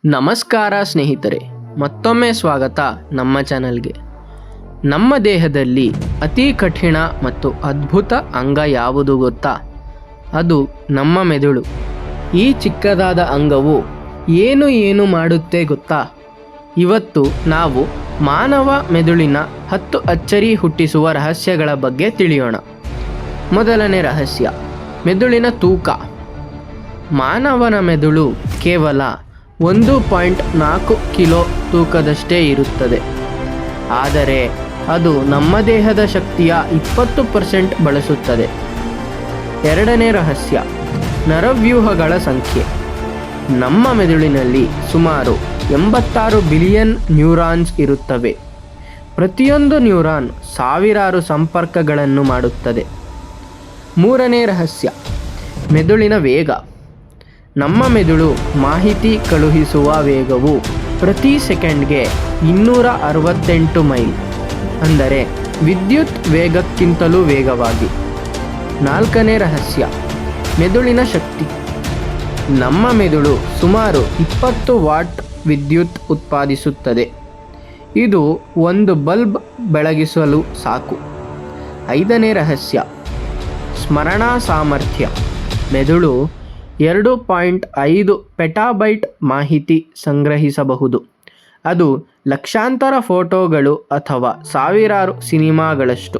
ನಮಸ್ಕಾರ ಸ್ನೇಹಿತರೆ, ಮತ್ತೊಮ್ಮೆ ಸ್ವಾಗತ ನಮ್ಮ ಚಾನಲ್ಗೆ. ನಮ್ಮ ದೇಹದಲ್ಲಿ ಅತಿ ಕಠಿಣ ಮತ್ತು ಅದ್ಭುತ ಅಂಗ ಯಾವುದು ಗೊತ್ತಾ? ಅದು ನಮ್ಮ ಮೆದುಳು. ಈ ಚಿಕ್ಕದಾದ ಅಂಗವು ಏನು ಮಾಡುತ್ತೆ ಗೊತ್ತಾ? ಇವತ್ತು ನಾವು ಮಾನವ ಮೆದುಳಿನ 10 ಅಚ್ಚರಿ ಹುಟ್ಟಿಸುವ ರಹಸ್ಯಗಳ ಬಗ್ಗೆ ತಿಳಿಯೋಣ. ಮೊದಲನೇ ರಹಸ್ಯ, ಮೆದುಳಿನ ತೂಕ. ಮಾನವನ ಮೆದುಳು ಕೇವಲ 1.4 ಕಿಲೋ ತೂಕದಷ್ಟೇ ಇರುತ್ತದೆ. ಆದರೆ ಅದು ನಮ್ಮ ದೇಹದ ಶಕ್ತಿಯ 20% ಬಳಸುತ್ತದೆ. ಎರಡನೇ ರಹಸ್ಯ, ನರವ್ಯೂಹಗಳ ಸಂಖ್ಯೆ. ನಮ್ಮ ಮೆದುಳಿನಲ್ಲಿ ಸುಮಾರು 86 ಬಿಲಿಯನ್ ನ್ಯೂರಾನ್ಸ್ ಇರುತ್ತವೆ. ಪ್ರತಿಯೊಂದು ನ್ಯೂರಾನ್ ಸಾವಿರಾರು ಸಂಪರ್ಕಗಳನ್ನು ಮಾಡುತ್ತದೆ. ಮೂರನೇ ರಹಸ್ಯ, ಮೆದುಳಿನ ವೇಗ. ನಮ್ಮ ಮೆದುಳು ಮಾಹಿತಿ ಕಳುಹಿಸುವ ವೇಗವು ಪ್ರತಿ ಸೆಕೆಂಡ್ಗೆ 268 ಮೈಲ್, ಅಂದರೆ ವಿದ್ಯುತ್ ವೇಗಕ್ಕಿಂತಲೂ ವೇಗವಾಗಿ. ನಾಲ್ಕನೇ ರಹಸ್ಯ, ಮೆದುಳಿನ ಶಕ್ತಿ. ನಮ್ಮ ಮೆದುಳು ಸುಮಾರು 20 ವಾಟ್ ವಿದ್ಯುತ್ ಉತ್ಪಾದಿಸುತ್ತದೆ. ಇದು ಒಂದು ಬಲ್ಬ್ ಬೆಳಗಿಸಲು ಸಾಕು. ಐದನೇ ರಹಸ್ಯ, ಸ್ಮರಣಾ ಸಾಮರ್ಥ್ಯ. ಮೆದುಳು 2.5 ಪೆಟಾಬೈಟ್ ಮಾಹಿತಿ ಸಂಗ್ರಹಿಸಬಹುದು. ಅದು ಲಕ್ಷಾಂತರ ಫೋಟೋಗಳು ಅಥವಾ ಸಾವಿರಾರು ಸಿನಿಮಾಗಳಷ್ಟು.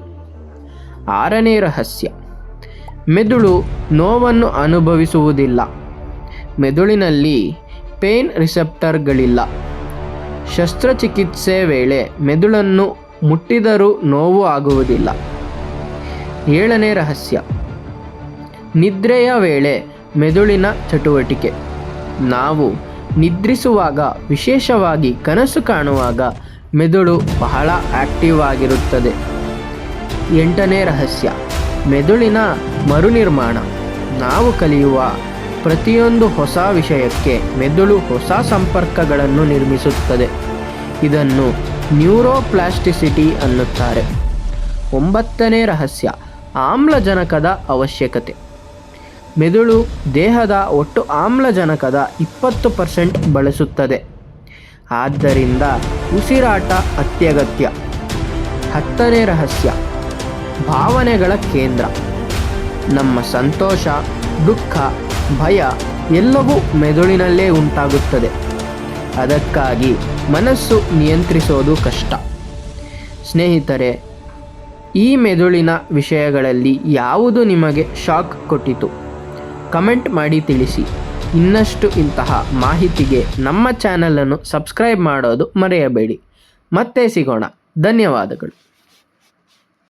ಆರನೇ ರಹಸ್ಯ, ಮೆದುಳು ನೋವನ್ನು ಅನುಭವಿಸುವುದಿಲ್ಲ. ಮೆದುಳಿನಲ್ಲಿ ಪೇನ್ ರಿಸೆಪ್ಟರ್ಗಳಿಲ್ಲ. ಶಸ್ತ್ರಚಿಕಿತ್ಸೆ ವೇಳೆ ಮೆದುಳನ್ನು ಮುಟ್ಟಿದರೂ ನೋವು ಆಗುವುದಿಲ್ಲ. ಏಳನೇ ರಹಸ್ಯ, ನಿದ್ರೆಯ ವೇಳೆ ಮೆದುಳಿನ ಚಟುವಟಿಕೆ. ನಾವು ನಿದ್ರಿಸುವಾಗ, ವಿಶೇಷವಾಗಿ ಕನಸು ಕಾಣುವಾಗ ಮೆದುಳು ಬಹಳ ಆಕ್ಟಿವ್ ಆಗಿರುತ್ತದೆ. ಎಂಟನೇ ರಹಸ್ಯ, ಮೆದುಳಿನ ಮರುನಿರ್ಮಾಣ. ನಾವು ಕಲಿಯುವ ಪ್ರತಿಯೊಂದು ಹೊಸ ವಿಷಯಕ್ಕೆ ಮೆದುಳು ಹೊಸ ಸಂಪರ್ಕಗಳನ್ನು ನಿರ್ಮಿಸುತ್ತದೆ. ಇದನ್ನು ನ್ಯೂರೋಪ್ಲಾಸ್ಟಿಸಿಟಿ ಅನ್ನುತ್ತಾರೆ. ಒಂಬತ್ತನೇ ರಹಸ್ಯ, ಆಮ್ಲಜನಕದ ಅವಶ್ಯಕತೆ. ಮೆದುಳು ದೇಹದ ಒಟ್ಟು ಆಮ್ಲಜನಕದ 20% ಬಳಸುತ್ತದೆ. ಆದ್ದರಿಂದ ಉಸಿರಾಟ ಅತ್ಯಗತ್ಯ. ಹತ್ತನೇ ರಹಸ್ಯ, ಭಾವನೆಗಳ ಕೇಂದ್ರ. ನಮ್ಮ ಸಂತೋಷ, ದುಃಖ, ಭಯ ಎಲ್ಲವೂ ಮೆದುಳಿನಲ್ಲೇ ಉಂಟಾಗುತ್ತದೆ. ಅದಕ್ಕಾಗಿ ಮನಸ್ಸು ನಿಯಂತ್ರಿಸೋದು ಕಷ್ಟ. ಸ್ನೇಹಿತರೆ, ಈ ಮೆದುಳಿನ ವಿಷಯಗಳಲ್ಲಿ ಯಾವುದು ನಿಮಗೆ ಶಾಕ್ ಕೊಟ್ಟಿತು? ಕಮೆಂಟ್ ಮಾಡಿ ತಿಳಿಸಿ. ಇನ್ನಷ್ಟು ಇಂತಹ ಮಾಹಿತಿಗೆ ನಮ್ಮ ಚಾನಲನ್ನು ಸಬ್ಸ್ಕ್ರೈಬ್ ಮಾಡೋದು ಮರೆಯಬೇಡಿ. ಮತ್ತೆ ಸಿಗೋಣ. ಧನ್ಯವಾದಗಳು.